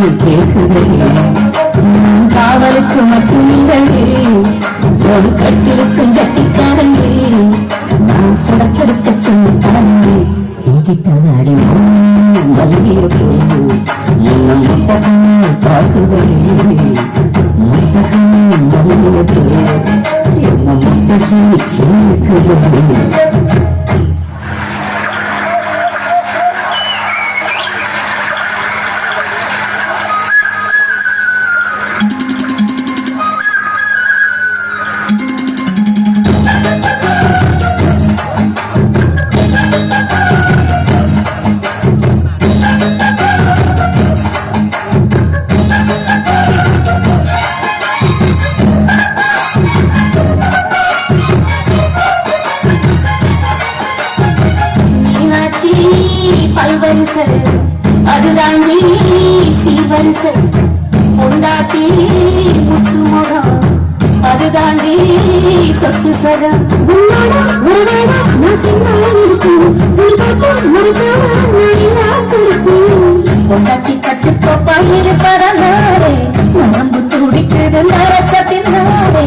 கேட்குதே காவலுக்கு மட்டுமில்லை ஒரு கட்டிலுக்கும் கட்டிக்காரங்கே நான் சுடக்கெடுக்க சொன்ன கடமை என்கிட்ட அடிமோ மல்லிய போ என்ன முட்டகம் பார்க்குதே முட்டகம் மல்லிய போ என்ன முட்டை சொல்லி கேட்குதே அதுதான் நீ சீவரிச பொண்டாட்டி முத்துமுகம் அதுதான் நீ சொத்து சகம் பொண்டாட்டி கட்டுக்கோப்பா இருப்பதனாரே நம்பு துடிக்குது நரச்ச பின்னாரே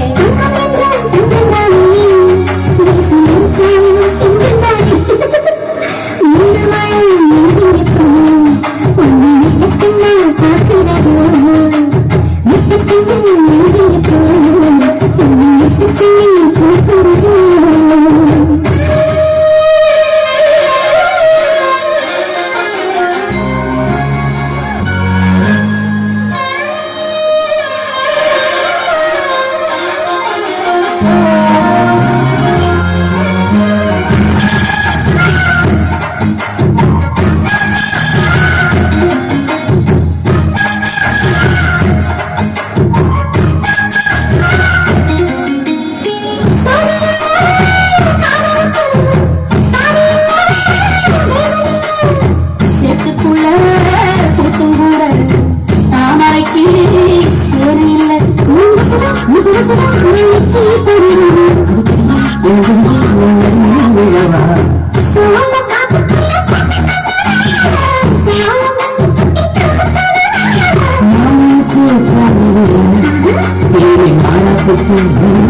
Thank you.